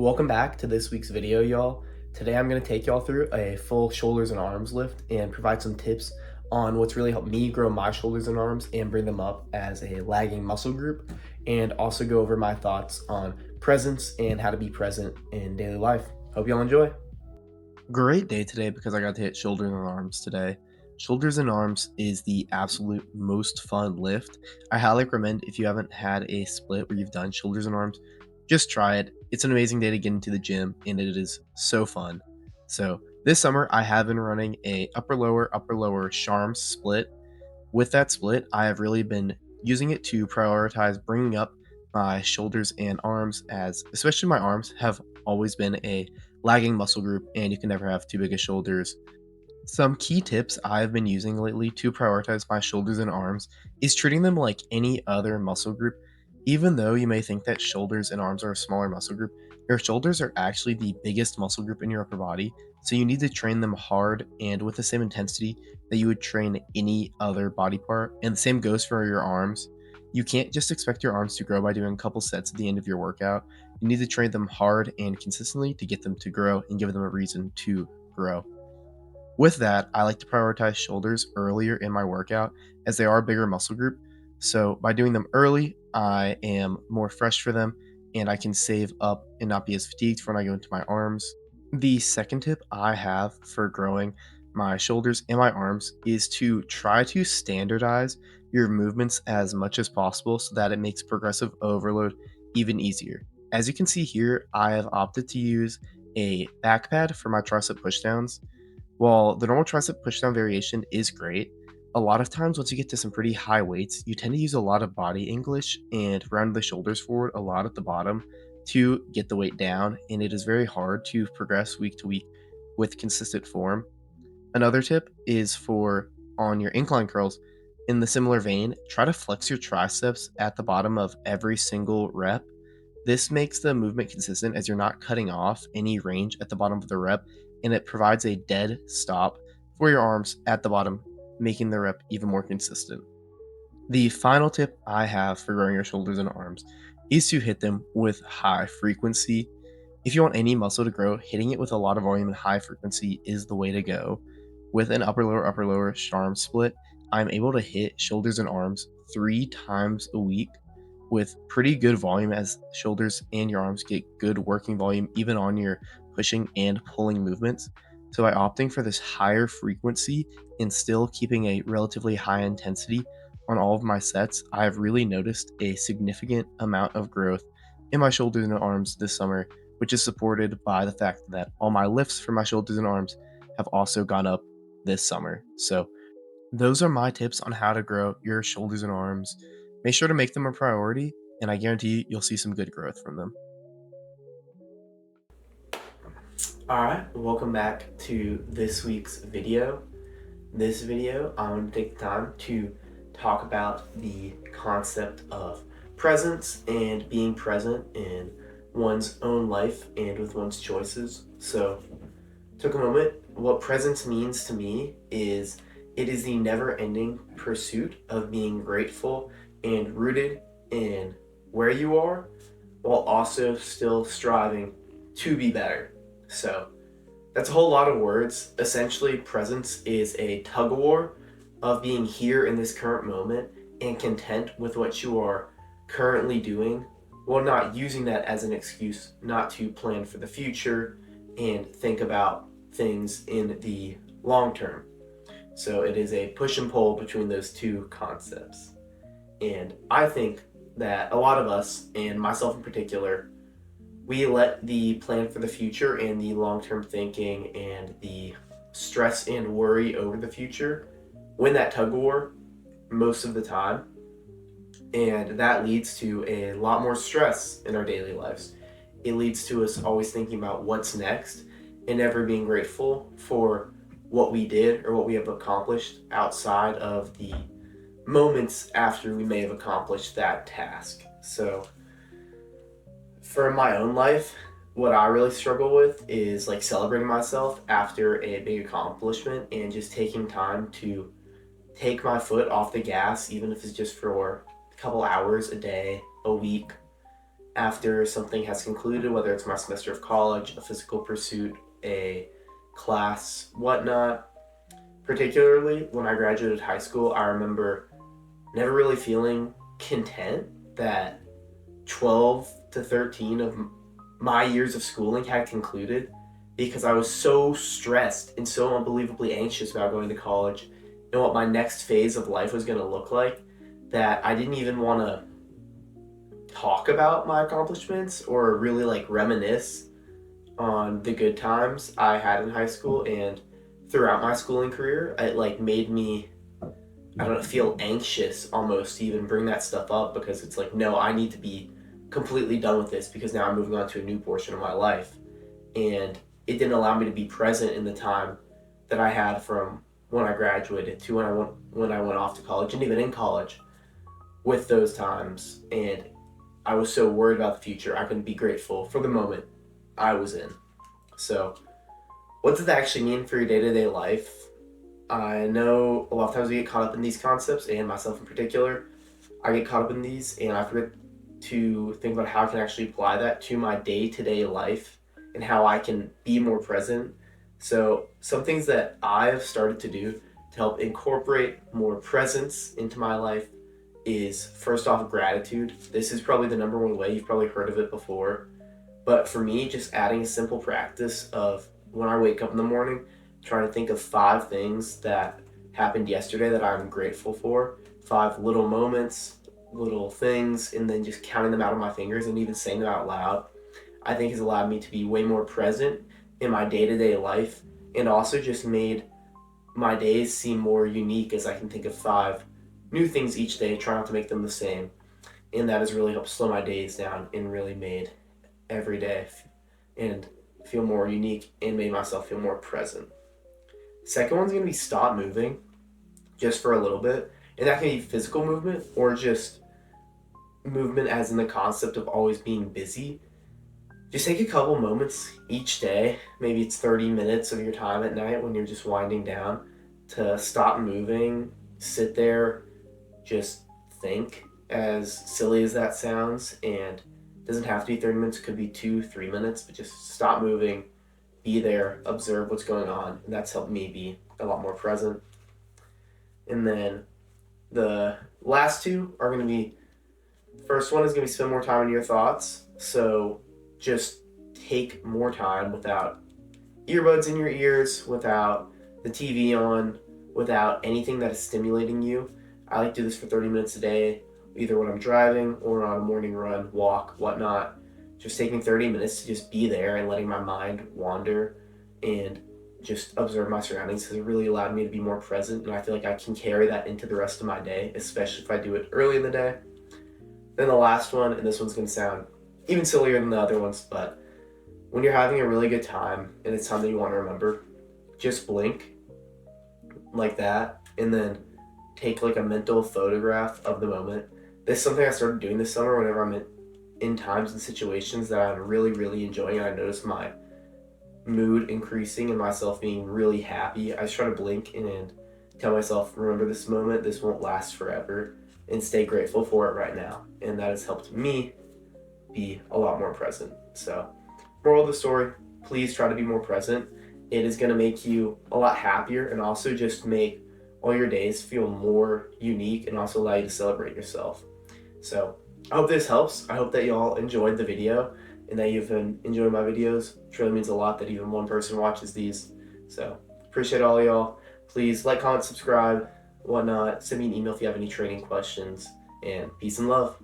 Welcome back to this week's video, y'all. Today I'm going to take y'all through a full shoulders and arms lift and provide some tips on what's really helped me grow my shoulders and arms and bring them up as a lagging muscle group, and also go over my thoughts on presence and how to be present in daily life. Hope y'all enjoy. Great day today because I got to hit shoulders and arms today. Shoulders and arms is the absolute most fun lift. I highly recommend if you haven't had a split where you've done shoulders and arms, just try it. It's an amazing day to get into the gym and it is so fun. So this summer I have been running a upper lower Sharms split. With that split, I have really been using it to prioritize bringing up my shoulders and arms, as especially my arms have always been a lagging muscle group and you can never have too big of shoulders. Some key tips I've been using lately to prioritize my shoulders and arms is treating them like any other muscle group. Even though you may think that shoulders and arms are a smaller muscle group, your shoulders are actually the biggest muscle group in your upper body. So you need to train them hard and with the same intensity that you would train any other body part. And the same goes for your arms. You can't just expect your arms to grow by doing a couple sets at the end of your workout. You need to train them hard and consistently to get them to grow and give them a reason to grow. With that, I like to prioritize shoulders earlier in my workout as they are a bigger muscle group. So by doing them early, I am more fresh for them and I can save up and not be as fatigued for when I go into my arms. The second tip I have for growing my shoulders and my arms is to try to standardize your movements as much as possible so that it makes progressive overload even easier. As you can see here, I have opted to use a back pad for my tricep pushdowns. While the normal tricep pushdown variation is great, a lot of times once you get to some pretty high weights, you tend to use a lot of body English and round the shoulders forward a lot at the bottom to get the weight down, and it is very hard to progress week to week with consistent form. Another tip is for on your incline curls, in the similar vein, try to flex your triceps at the bottom of every single rep. This makes the movement consistent as you're not cutting off any range at the bottom of the rep, and it provides a dead stop for your arms at the bottom, making the rep even more consistent. The final tip I have for growing your shoulders and arms is to hit them with high frequency. If you want any muscle to grow, hitting it with a lot of volume and high frequency is the way to go. With an upper lower Sharm split, I'm able to hit shoulders and arms 3 times a week with pretty good volume as shoulders and your arms get good working volume even on your pushing and pulling movements. So by opting for this higher frequency and still keeping a relatively high intensity on all of my sets, I've really noticed a significant amount of growth in my shoulders and arms this summer, which is supported by the fact that all my lifts for my shoulders and arms have also gone up this summer. So those are my tips on how to grow your shoulders and arms. Make sure to make them a priority, and I guarantee you'll see some good growth from them. All right, welcome back to this week's video. This video, I'm going to take the time to talk about the concept of presence and being present in one's own life and with one's choices. So, took a moment. What presence means to me is it is the never-ending pursuit of being grateful and rooted in where you are while also still striving to be better. So that's a whole lot of words. Essentially, presence is a tug of war of being here in this current moment and content with what you are currently doing, while not using that as an excuse not to plan for the future and think about things in the long term. So it is a push and pull between those two concepts. And I think that a lot of us, and myself in particular, we let the plan for the future and the long-term thinking and the stress and worry over the future win that tug of war most of the time. And that leads to a lot more stress in our daily lives. It leads to us always thinking about what's next and never being grateful for what we did or what we have accomplished outside of the moments after we may have accomplished that task. So for my own life, what I really struggle with is like celebrating myself after a big accomplishment and just taking time to take my foot off the gas, even if it's just for a couple hours a day, a week, after something has concluded, whether it's my semester of college, a physical pursuit, a class, whatnot. Particularly when I graduated high school, I remember never really feeling content that 12 to 13 of my years of schooling had concluded because I was so stressed and so unbelievably anxious about going to college and what my next phase of life was going to look like that I didn't even want to talk about my accomplishments or really like reminisce on the good times I had in high school and throughout my schooling career. It like made me, I don't know, feel anxious almost to even bring that stuff up because it's like, no, I need to be completely done with this because now I'm moving on to a new portion of my life. And it didn't allow me to be present in the time that I had from when I graduated to when I went off to college and even in college with those times. And I was so worried about the future, I couldn't be grateful for the moment I was in. So, what does that actually mean for your day-to-day life? I know a lot of times we get caught up in these concepts, and myself in particular, I get caught up in these, and I forget to think about how I can actually apply that to my day-to-day life and how I can be more present. So, some things that I've started to do to help incorporate more presence into my life is first off gratitude. This is probably the number one way. You've probably heard of it before. But for me, just adding a simple practice of when I wake up in the morning, trying to think of 5 things that happened yesterday that I'm grateful for, 5 little moments, little things, and then just counting them out on my fingers and even saying them out loud, I think has allowed me to be way more present in my day-to-day life and also just made my days seem more unique as I can think of 5 new things each day, try not to make them the same. And that has really helped slow my days down and really made every day and feel more unique and made myself feel more present. Second one's gonna be stop moving just for a little bit. And that can be physical movement or just movement as in the concept of always being busy. Just take a couple moments each day, maybe it's 30 minutes of your time at night when you're just winding down, to stop moving, sit there, just think, as silly as that sounds, and it doesn't have to be 30 minutes, it could be 2, 3 minutes, but just stop moving, be there, observe what's going on, and that's helped me be a lot more present. And then the last 2 are going to be, first one is going to be spend more time on your thoughts. So just take more time without earbuds in your ears, without the TV on, without anything that is stimulating you. I like to do this for 30 minutes a day, either when I'm driving or on a morning run, walk, whatnot. Just taking 30 minutes to just be there and letting my mind wander and just observe my surroundings has really allowed me to be more present, and I feel like I can carry that into the rest of my day, especially if I do it early in the day. Then the last one, and this one's going to sound even sillier than the other ones, but when you're having a really good time and it's time that you want to remember, just blink like that and then take like a mental photograph of the moment. This is something I started doing this summer whenever I'm in times and situations that I'm really, really enjoying, and I notice my mood increasing and myself being really happy. I just try to blink and tell myself, remember this moment, this won't last forever, and stay grateful for it right now. And that has helped me be a lot more present. So, moral of the story, please try to be more present. It is going to make you a lot happier and also just make all your days feel more unique and also allow you to celebrate yourself. So, I hope this helps. I hope that y'all enjoyed the video and that you've been enjoying my videos. It really means a lot that even one person watches these. So, appreciate all y'all. Please like, comment, subscribe, whatnot. Send me an email if you have any training questions, and peace and love.